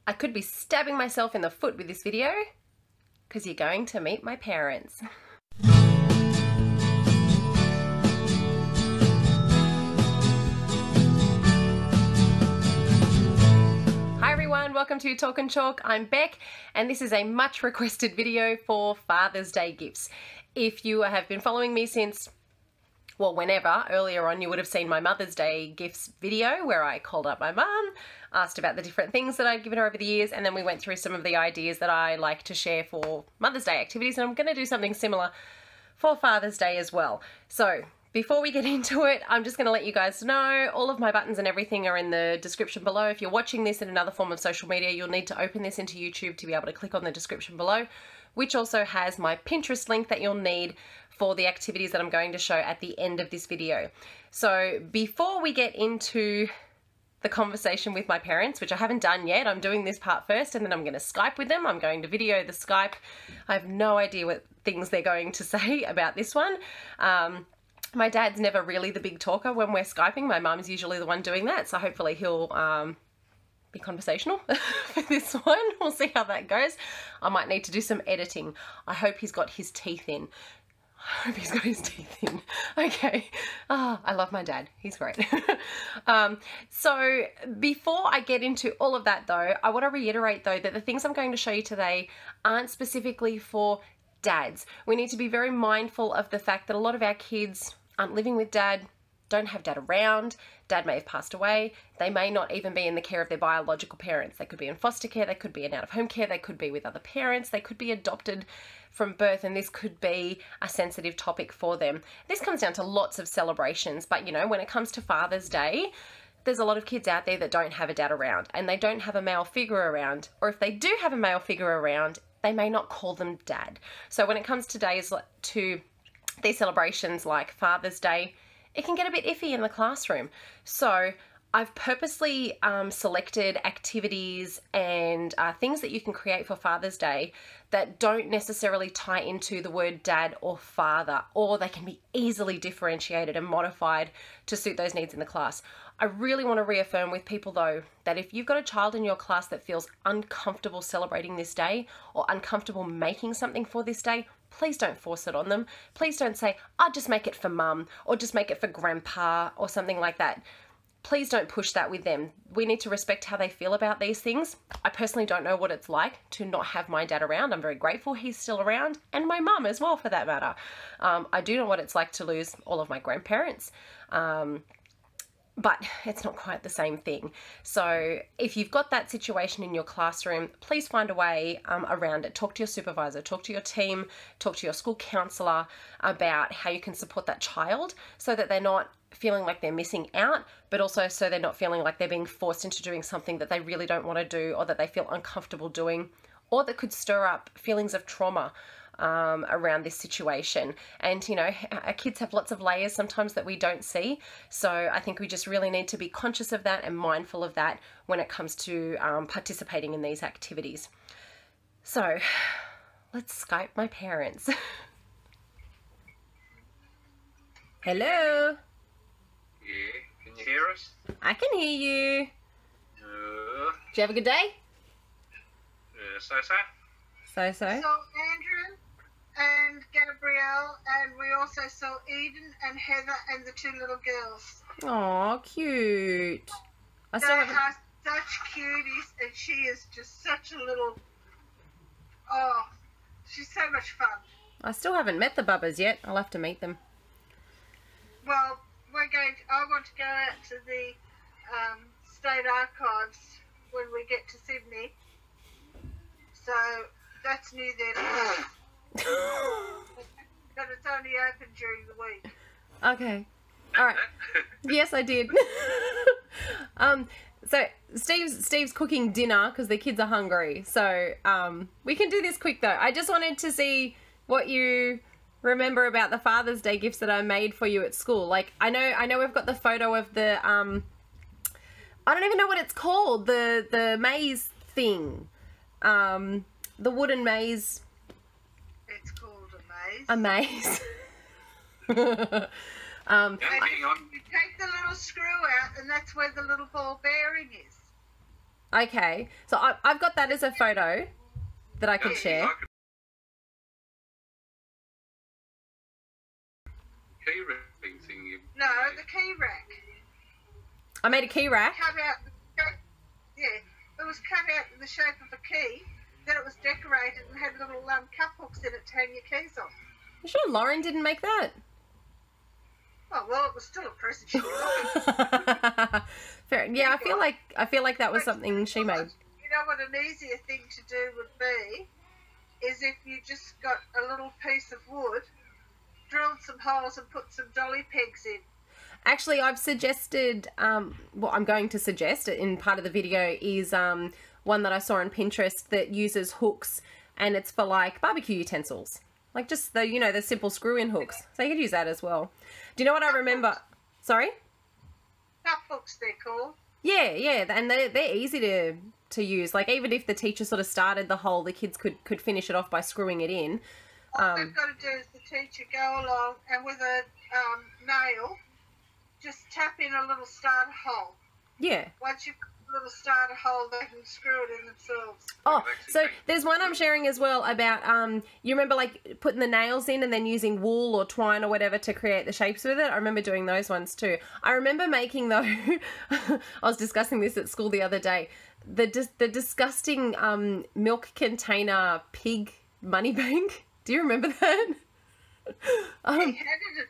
I could be stabbing myself in the foot with this video because you're going to meet my parents. Hi everyone, welcome to Talk and Chalk. I'm Beck and this is a much requested video for Father's Day gifts. If you have been following me since, well, whenever, earlier on, you would have seen my Mother's Day gifts video where I called up my mum, asked about the different things that I'd given her over the years, and then we went through some of the ideas that I like to share for Mother's Day activities, and I'm going to do something similar for Father's Day as well. So before we get into it, I'm just going to let you guys know all of my buttons and everything are in the description below. If you're watching this in another form of social media, you'll need to open this into YouTube to be able to click on the description below, which also has my Pinterest link that you'll need for the activities that I'm going to show at the end of this video. So before we get into the conversation with my parents, which I haven't done yet, I'm doing this part first and then I'm going to Skype with them. I'm going to video the Skype. I have no idea what things they're going to say about this one. My dad's never really the big talker when we're Skyping. My mum's usually the one doing that, so hopefully he'll be conversational for this one. We'll see how that goes. I might need to do some editing. I hope he's got his teeth in. I hope he's got his teeth in. Okay. I love my dad. He's great. So before I get into all of that though, I want to reiterate though that the things I'm going to show you today aren't specifically for dads. We need to be very mindful of the fact that a lot of our kids aren't living with dad, don't have dad around, dad may have passed away, they may not even be in the care of their biological parents. They could be in foster care, they could be in out-of-home care, they could be with other parents, they could be adopted from birth, and this could be a sensitive topic for them. This comes down to lots of celebrations, but you know, when it comes to Father's Day, there's a lot of kids out there that don't have a dad around and they don't have a male figure around, or if they do have a male figure around, they may not call them dad. So when it comes to these celebrations like Father's Day, it can get a bit iffy in the classroom. So I've purposely selected activities and things that you can create for Father's Day that don't necessarily tie into the word dad or father, or they can be easily differentiated and modified to suit those needs in the class. I really want to reaffirm with people though that if you've got a child in your class that feels uncomfortable celebrating this day or uncomfortable making something for this day, please don't force it on them. Please don't say, I'll just make it for mum or just make it for grandpa or something like that. Please don't push that with them. We need to respect how they feel about these things. I personally don't know what it's like to not have my dad around. I'm very grateful he's still around, and my mum as well for that matter. I do know what it's like to lose all of my grandparents. But it's not quite the same thing. So if you've got that situation in your classroom, please find a way around it. Talk to your supervisor, talk to your team, talk to your school counsellor about how you can support that child so that they're not feeling like they're missing out, but also so they're not feeling like they're being forced into doing something that they really don't want to do or that they feel uncomfortable doing, or that could stir up feelings of trauma around this situation. And you know, our kids have lots of layers sometimes that we don't see, so I think we just really need to be conscious of that and mindful of that when it comes to participating in these activities. So let's Skype my parents. Hello? Yeah, can you hear us? I can hear you. Did you have a good day? So. So? Saw Andrew and Gabrielle, and we also saw Eden and Heather and the two little girls. Aw, cute. I They still are haven't... such cuties, and she is just such a little... Oh, she's so much fun. I still haven't met the bubbas yet. I'll have to meet them. Well, I want to go out to the State Archives when we get to Sydney. So that's new there. But it's only open during the week. Okay. All right. Yes, I did. So Steve's cooking dinner because the kids are hungry. So we can do this quick though. I just wanted to see what you remember about the Father's Day gifts that I made for you at school. Like I know we've got the photo of the I don't even know what it's called, the maze thing. The wooden maze. It's called a maze. A maze. And you take the little screw out, and that's where the little ball bearing is. Okay, so I've got that as a photo that I could share. Like a key ring thing. No, the key rack. I made a key rack. Cut out. Yeah, it was cut out in the shape of a key. Then it was decorated and had little cup hooks in it to hang your keys on. You sure Lauren didn't make that? Oh well, it was still a present she got. Fair. Yeah, I feel like that was something she made. You know what an easier thing to do would be is if you just got a little piece of wood, drilled some holes and put some dolly pegs in. Actually, I've suggested, well, I'm going to suggest it in part of the video is one that I saw on Pinterest that uses hooks, and it's for like barbecue utensils. Like just the, you know, the simple screw-in hooks. So you could use that as well. Do you know what I remember? Sorry? Cup hooks, they're called. Yeah, and they're easy to use. Like even if the teacher sort of started the hole, the kids could finish it off by screwing it in. All they've got to do is the teacher go along and with a nail, just tap in a little starter hole. Yeah. Once you've got a little starter hole, they can screw it in themselves. Oh, so there's one I'm sharing as well about, you remember like putting the nails in and then using wool or twine or whatever to create the shapes with it? I remember doing those ones too. I remember making though, I was discussing this at school the other day, the disgusting milk container pig money bank. Do you remember that? He had it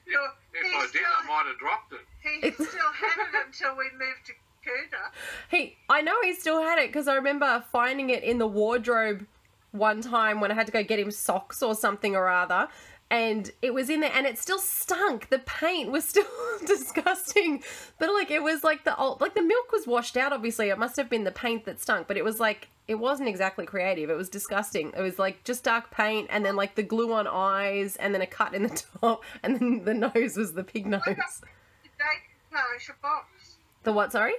until... If I did, I might have dropped it. He still had it until we moved to Cooter. I know he still had it because I remember finding it in the wardrobe one time when I had to go get him socks or something or other, and it was in there and it still stunk. The paint was still disgusting, but like it was like the milk was washed out. Obviously, it must have been the paint that stunk, but it was like it wasn't exactly creative. It was disgusting. It was like just dark paint and then like the glue on eyes and then a cut in the top and then the nose was the pig nose. They decoupage a box. The what? Sorry.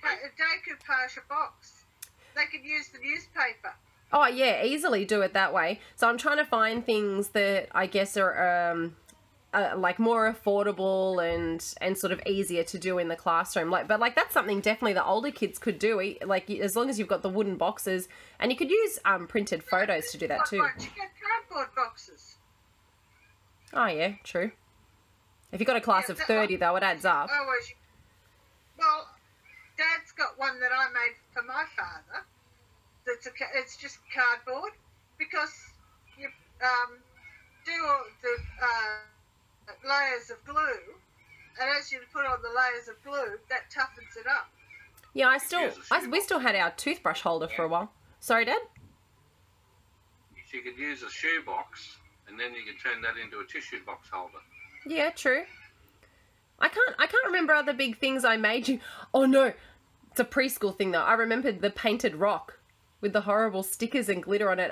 A decoupage a box. They could use the newspaper. Oh, yeah, easily do it that way. So I'm trying to find things that I guess are like more affordable and sort of easier to do in the classroom. But that's something definitely the older kids could do. Like as long as you've got the wooden boxes, and you could use printed photos to do that too. You get cardboard boxes. Oh yeah, true. If you've got a class of 30 though, it adds up. Well, Dad's got one that I made for my father. It's just cardboard because you do all the layers of glue, and as you put on the layers of glue, that toughens it up. Yeah, we still had our toothbrush holder for a while. Sorry, Dad? You could use a shoebox, and then you could turn that into a tissue box holder. Yeah, true. I can't remember other big things I made you. Oh no, it's a preschool thing though. I remembered the painted rock with the horrible stickers and glitter on it.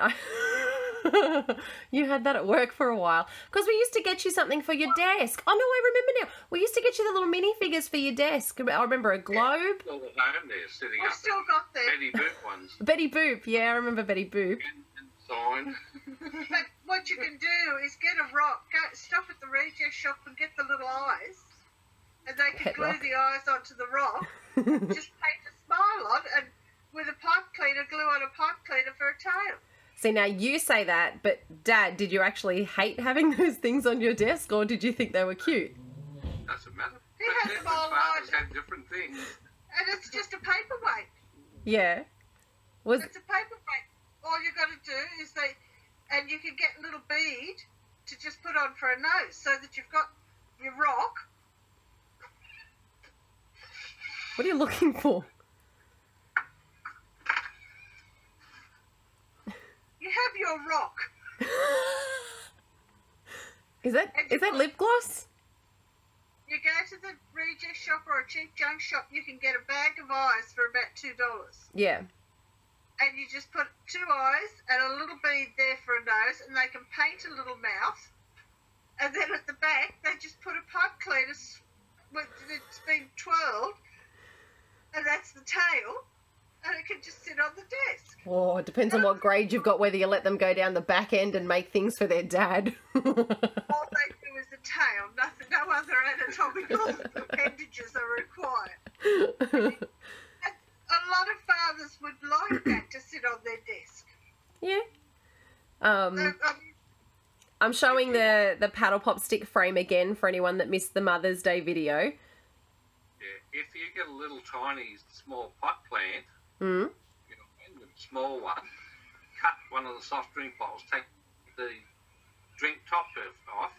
You had that at work for a while. Because we used to get you something for your desk. Oh no, I remember now. We used to get you the little minifigures for your desk. I remember a globe. All the home there sitting up. I've still got them. Betty Boop ones. Betty Boop, yeah, I remember Betty Boop. And sign. But what you can do is get a rock, stop at the reject shop and get the little eyes. And they can glue the eyes onto the rock. Just paint a smile on and with a pipe cleaner, glue on a pipe cleaner for a tail. See, now you say that, but Dad, did you actually hate having those things on your desk, or did you think they were cute? Doesn't matter. He had them all fathers lined. had different things. And it's just a paperweight. Yeah. It's a paperweight. All you got to do is and you can get a little bead to just put on for a nose so that you've got your rock. What are you looking for? You have your rock. Is that lip gloss? You go to the reject shop or a cheap junk shop, you can get a bag of eyes for about $2. Yeah. And you just put 2 eyes and a little bead there for a nose, and they can paint a little mouth. And then at the back, they just put a pipe cleaner, it's been twirled, and that's the tail, and it can just sit on the desk. Oh, it depends on what grade you've got, whether you let them go down the back end and make things for their dad. All they do is the tail, no other anatomical appendages are required. A mothers would like that to sit on their desk. Yeah. So, I'm showing the paddle pop stick frame again for anyone that missed the Mother's Day video. Yeah, if you get a little tiny small pot plant, Mm. you know, a small one, cut one of the soft drink bottles, take the drink top off,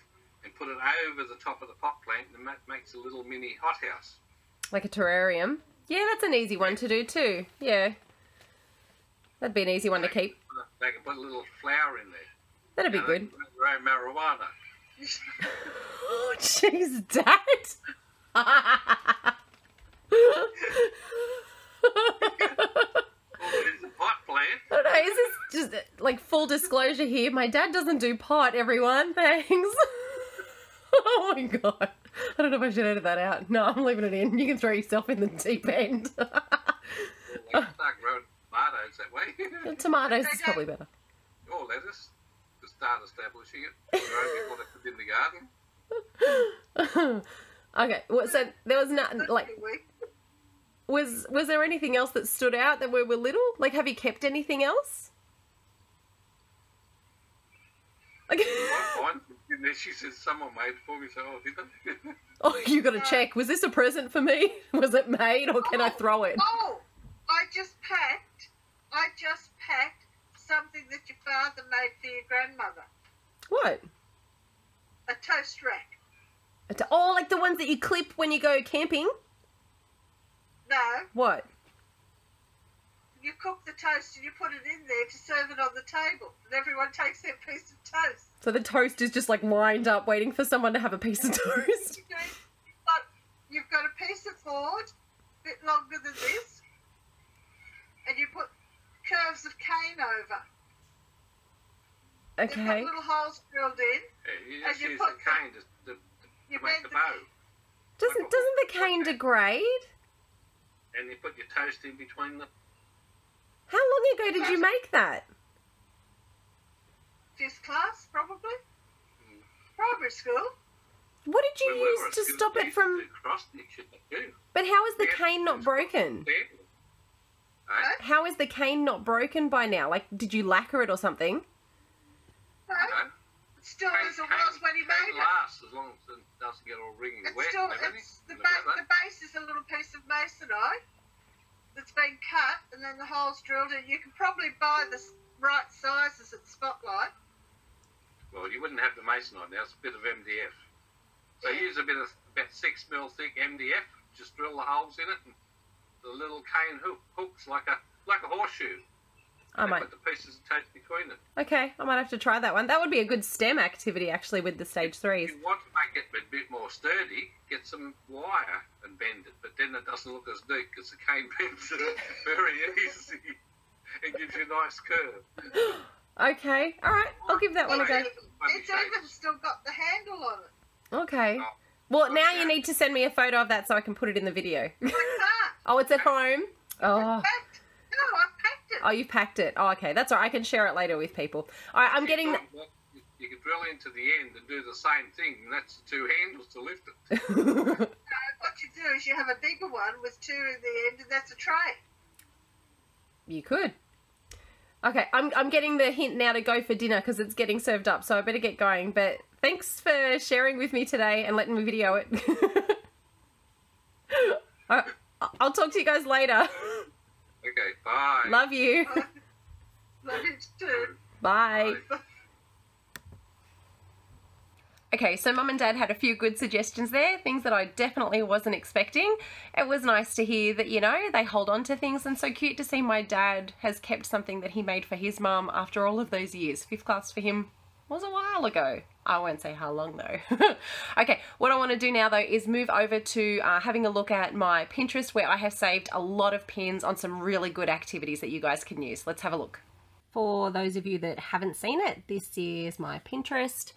and put it over the top of the pot plant, and that makes a little mini hothouse. Like a terrarium. Yeah, that's an easy one to do too. Yeah. That'd be an easy one to keep. They can put a little flower in there. That'd be good. Grow marijuana. Oh, jeez, Dad. It's a pot plant. I don't know, is this just like full disclosure here? My dad doesn't do pot, everyone. Thanks. Oh my god. I don't know if I should edit that out. No, I'm leaving it in. You can throw yourself in the deep end. Well, they can start growing tomatoes that way. Tomatoes is probably better. Or lettuce. To start establishing it. Grow before they put in the garden. Okay, well, so there was not like was there anything else that stood out that we were little? Like, have you kept anything else? Like, she says someone made it for me, so did they? oh, you got to check. Was this a present for me? Was it made, or can I throw it? Oh, I just packed something that your father made for your grandmother. What? A toast rack. Oh, like the ones that you clip when you go camping? No, What? you cook the toast and you put it in there to serve it on the table, and everyone takes their piece of toast. So the toast is just like lined up waiting for someone to have a piece of toast. You've got a piece of board, a bit longer than this, and you put curves of cane over. They've got Okay. little holes drilled in. Yeah, you And just you use put the cane to you make bend the bow. Doesn't the cane degrade? And you put your toast in between them. How long ago did you make that? Fifth class, probably. Primary school. What did you When we were use at to school, stop we it used from... to do cross stitching too. But how is the Yeah, cane not it's broken? Huh? How is the cane not broken by now? Like, did you lacquer it or something? No, No? it still as it was when he made Cane it. lasts as long as it doesn't get all wringy It's wet. still, and everything it's the, in the weather. the base is a little piece of masonite that's been cut, and then the holes drilled in. You can probably buy the right sizes at Spotlight. Well, you wouldn't have the masonite now. It's a bit of MDF. So use a bit of about 6 mil thick MDF. Just drill the holes in it, and the little cane hooks like a horseshoe. I might. Put the pieces of toast between them. Okay, I might have to try that one. That would be a good STEM activity, actually, with the stage 3s. If you want to make it a bit more sturdy, get some wire and bend it. But then it doesn't look as deep because the cane bends it very easy and gives you a nice curve. Okay, alright, I'll give that one a go. It's even still got the handle on it. Okay. Well, now you need to send me a photo of that so I can put it in the video. I can't. Oh, it's at home? Oh. No, I packed it. Oh, you've packed it. Oh, okay. That's all right. I can share it later with people. All right, I'm getting... You can drill into the end and do the same thing, and that's the 2 handles to lift it. What you do is you have a bigger one with 2 in the end, and that's a tray. You could. Okay, I'm getting the hint now to go for dinner because it's getting served up, so I better get going. But thanks for sharing with me today and letting me video it. I'll talk to you guys later. Okay, bye. Love you. Love you too. Bye. Bye. Okay, so Mum and Dad had a few good suggestions there, things that I definitely wasn't expecting. It was nice to hear that, you know, they hold on to things, and so cute to see my dad has kept something that he made for his mum after all of those years. 5th class for him was a while ago. I won't say how long though. Okay, what I want to do now though is move over to having a look at my Pinterest, where I have saved a lot of pins on some really good activities that you guys can use. Let's have a look. For those of you that haven't seen it, this is my Pinterest.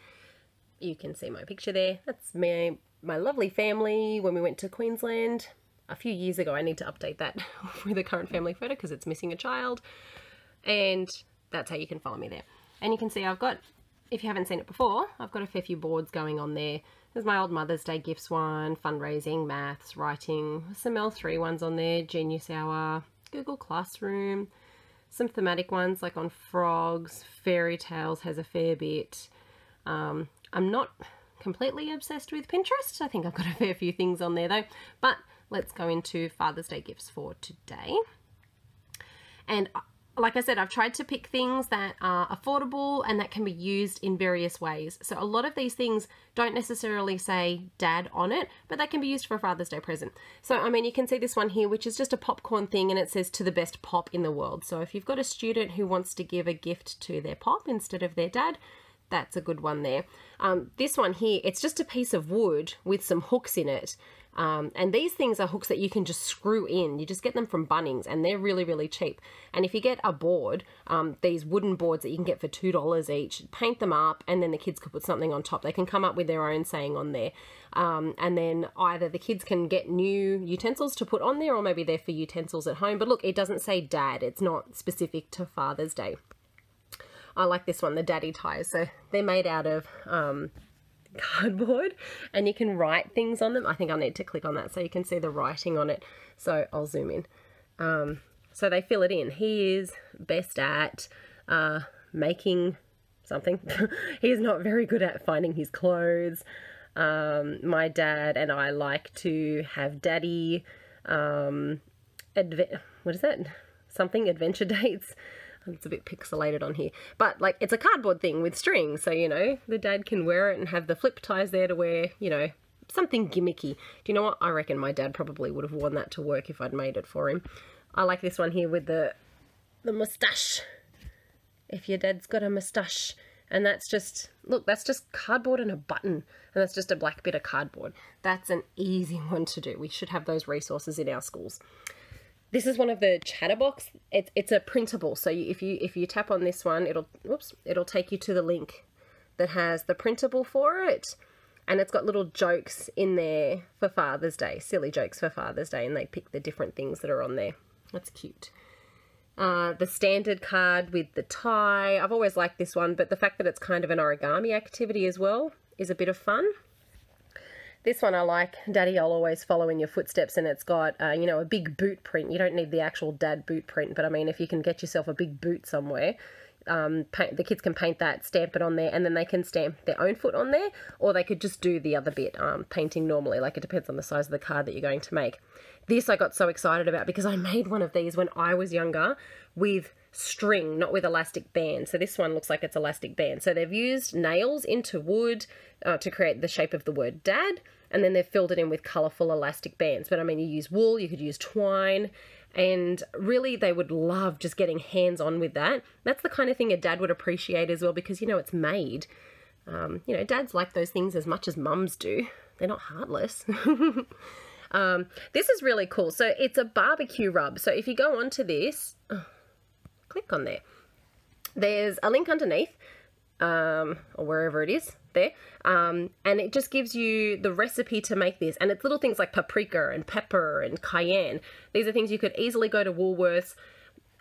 You can see my picture there. That's my lovely family when we went to Queensland a few years ago. I need to update that with a current family photo because it's missing a child. And that's how you can follow me there. And you can see I've got, if you haven't seen it before, I've got a fair few boards going on there. There's my old Mother's Day gifts one, fundraising, maths, writing, some L3 ones on there, Genius Hour, Google Classroom, some thematic ones like on frogs, fairy tales has a fair bit. I'm not completely obsessed with Pinterest. I think I've got a fair few things on there though. But let's go into Father's Day gifts for today. And like I said, I've tried to pick things that are affordable and that can be used in various ways. So a lot of these things don't necessarily say dad on it, but they can be used for a Father's Day present. So, I mean, you can see this one here, which is just a popcorn thing, and it says to the best pop in the world. So if you've got a student who wants to give a gift to their pop instead of their dad, that's a good one there. This one here, it's just a piece of wood with some hooks in it. And these things are hooks that you can just screw in. You just get them from Bunnings and they're really, really cheap. And if you get a board, these wooden boards that you can get for $2 each, paint them up and then the kids could put something on top. They can come up with their own saying on there. And then either the kids can get new utensils to put on there or maybe they're for utensils at home. But look, it doesn't say dad. It's not specific to Father's Day. I like this one, the daddy ties. So they're made out of cardboard and you can write things on them. I think I'll need to click on that so you can see the writing on it. So I'll zoom in. So they fill it in. He is best at making something. He is not very good at finding his clothes. My dad and I like to have daddy, what is that? Something, adventure dates. It's a bit pixelated on here, but like it's a cardboard thing with strings, so you know the dad can wear it and have the flip ties there to wear, you know, something gimmicky. Do you know what? I reckon my dad probably would have worn that to work if I'd made it for him. I like this one here with the moustache. If your dad's got a moustache, and that's just, look, that's just cardboard and a button, and that's just a black bit of cardboard. That's an easy one to do. We should have those resources in our schools. This is one of the Chatterbox. It's a printable. So if you tap on this one, it'll take you to the link that has the printable for it, and it's got little jokes in there for Father's Day, silly jokes for Father's Day, and they pick the different things that are on there. That's cute. The standard card with the tie. I've always liked this one, but the fact that it's kind of an origami activity as well is a bit of fun. This one I like, Daddy, I'll always follow in your footsteps, and it's got, you know, a big boot print. You don't need the actual dad boot print, but I mean, if you can get yourself a big boot somewhere, the kids can paint that, stamp it on there, and then they can stamp their own foot on there, or they could just do the other bit, painting normally, like it depends on the size of the card that you're going to make. This I got so excited about because I made one of these when I was younger with string, not with elastic band. So this one looks like it's elastic band. So they've used nails into wood to create the shape of the word dad, and then they've filled it in with colourful elastic bands. But I mean, you use wool, you could use twine, and really they would love just getting hands-on with that. That's the kind of thing a dad would appreciate as well, because, you know, it's made. You know, dads like those things as much as mums do. They're not heartless. This is really cool. So it's a barbecue rub. So if you go onto this, click on there. There's a link underneath, or wherever it is there, and it just gives you the recipe to make this. And it's little things like paprika and pepper and cayenne. These are things you could easily go to Woolworths,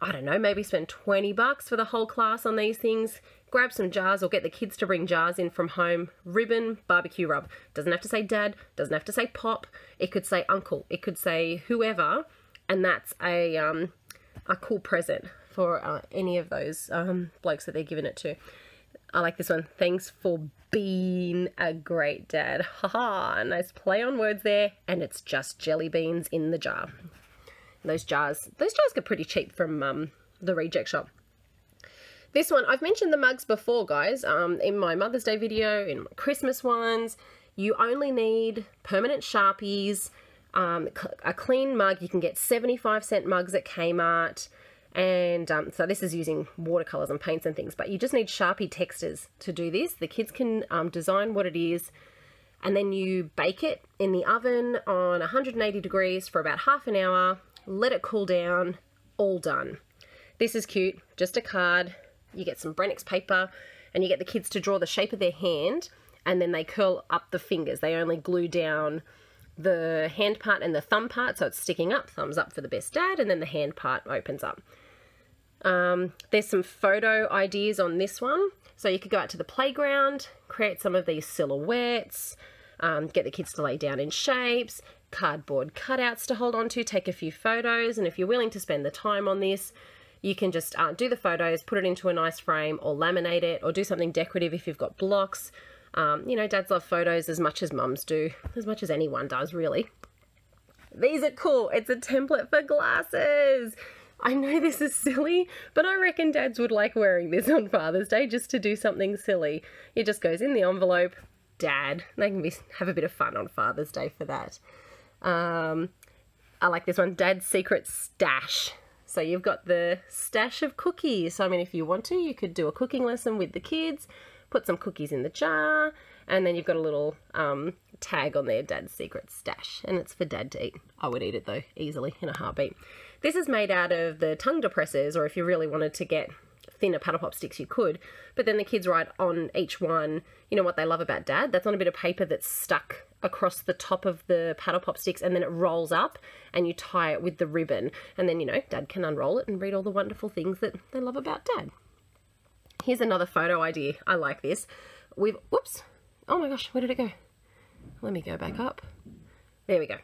I don't know, maybe spend $20 for the whole class on these things. Grab some jars or get the kids to bring jars in from home. Ribbon barbecue rub. Doesn't have to say dad, doesn't have to say pop. It could say uncle, it could say whoever, and that's a cool present for any of those blokes that they're giving it to. I like this one. Thanks for being a great dad. Haha, nice play on words there. And it's just jelly beans in the jar. Those jars get pretty cheap from the reject shop. This one, I've mentioned the mugs before, guys, in my Mother's Day video, in my Christmas ones. You only need permanent Sharpies, a clean mug. You can get 75-cent mugs at Kmart. And so this is using watercolors and paints and things, but you just need Sharpie textures to do this. The kids can design what it is, and then you bake it in the oven on 180 degrees for about half an hour, let it cool down, all done. This is cute, just a card. You get some Brennix paper, and you get the kids to draw the shape of their hand, and then they curl up the fingers. They only glue down the hand part and the thumb part, so it's sticking up, thumbs up for the best dad, and then the hand part opens up. There's some photo ideas on this one. So you could go out to the playground, create some of these silhouettes, get the kids to lay down in shapes, cardboard cutouts to hold on to, take a few photos, and if you're willing to spend the time on this, you can just do the photos, put it into a nice frame, or laminate it, or do something decorative if you've got blocks. You know, dads love photos as much as mums do, as much as anyone does, really. These are cool. It's a template for glasses. I know this is silly, but I reckon dads would like wearing this on Father's Day just to do something silly. It just goes in the envelope. Dad. They can have a bit of fun on Father's Day for that. I like this one, Dad's Secret Stash. So you've got the stash of cookies. So, I mean, if you want to, you could do a cooking lesson with the kids, put some cookies in the jar, and then you've got a little tag on there, Dad's Secret Stash, and it's for Dad to eat. I would eat it, though, easily, in a heartbeat. This is made out of the tongue depressors, or if you really wanted to get thinner paddle pop sticks, you could, but then the kids write on each one, you know, what they love about Dad. That's on a bit of paper that's stuck across the top of the paddle pop sticks, and then it rolls up and you tie it with the ribbon, and then, you know, Dad can unroll it and read all the wonderful things that they love about Dad. Here's another photo idea. I like this. Whoops, oh my gosh, where did it go? Let me go back up. There we go.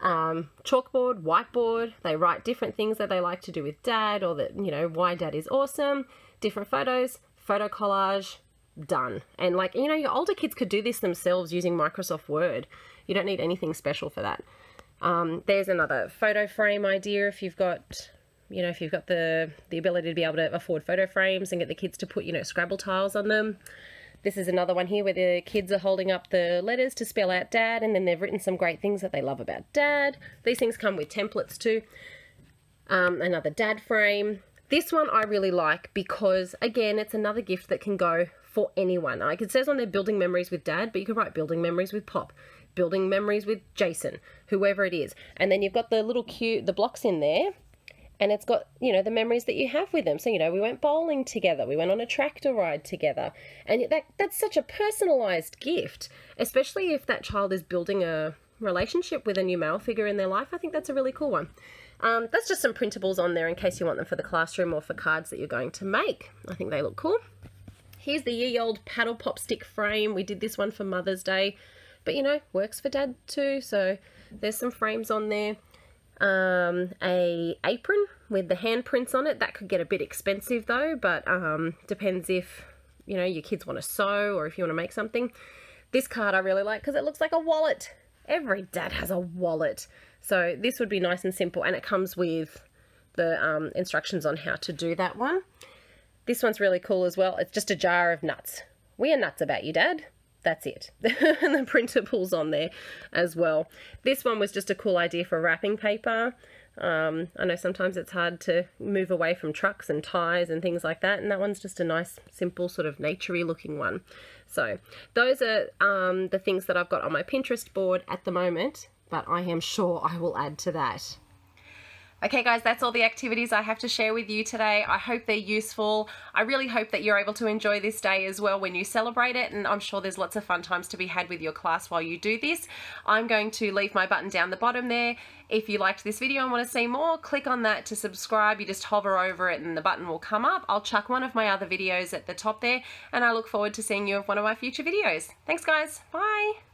Chalkboard, whiteboard, they write different things that they like to do with Dad, or that, you know, why Dad is awesome, different photos, photo collage, done. And, like, you know, your older kids could do this themselves using Microsoft Word. You don't need anything special for that. There's another photo frame idea if you've got, you know, if you've got the ability to be able to afford photo frames and get the kids to put, you know, Scrabble tiles on them. This is another one here where the kids are holding up the letters to spell out Dad, and then they've written some great things that they love about Dad. These things come with templates too. Another Dad frame. This one I really like because, again, it's another gift that can go for anyone. Like, it says on there, building memories with Dad, but you can write building memories with Pop, building memories with Jason, whoever it is. And then you've got the little the blocks in there, and it's got, you know, the memories that you have with them. So, you know, we went bowling together, we went on a tractor ride together, and that's such a personalised gift, especially if that child is building a relationship with a new male figure in their life. I think that's a really cool one. That's just some printables on there in case you want them for the classroom or for cards that you're going to make. I think they look cool. Here's the ye old paddle pop stick frame. We did this one for Mother's Day, but, you know, works for Dad too. So there's some frames on there. A apron with the handprints on it. That could get a bit expensive though, but depends if, you know, your kids want to sew or if you want to make something. This card I really like because it looks like a wallet. Every dad has a wallet. So this would be nice and simple, and it comes with the instructions on how to do that one. This one's really cool as well. It's just a jar of nuts. We are nuts about you, Dad. That's it. And the printables on there as well. This one was just a cool idea for wrapping paper. I know sometimes it's hard to move away from trucks and ties and things like that, and that one's just a nice, simple, sort of naturey looking one. So those are the things that I've got on my Pinterest board at the moment, but I am sure I will add to that. Okay guys, that's all the activities I have to share with you today. I hope they're useful. I really hope that you're able to enjoy this day as well when you celebrate it, and I'm sure there's lots of fun times to be had with your class while you do this. I'm going to leave my button down the bottom there. If you liked this video and want to see more, click on that to subscribe. You just hover over it and the button will come up. I'll chuck one of my other videos at the top there, and I look forward to seeing you in one of my future videos. Thanks guys, bye!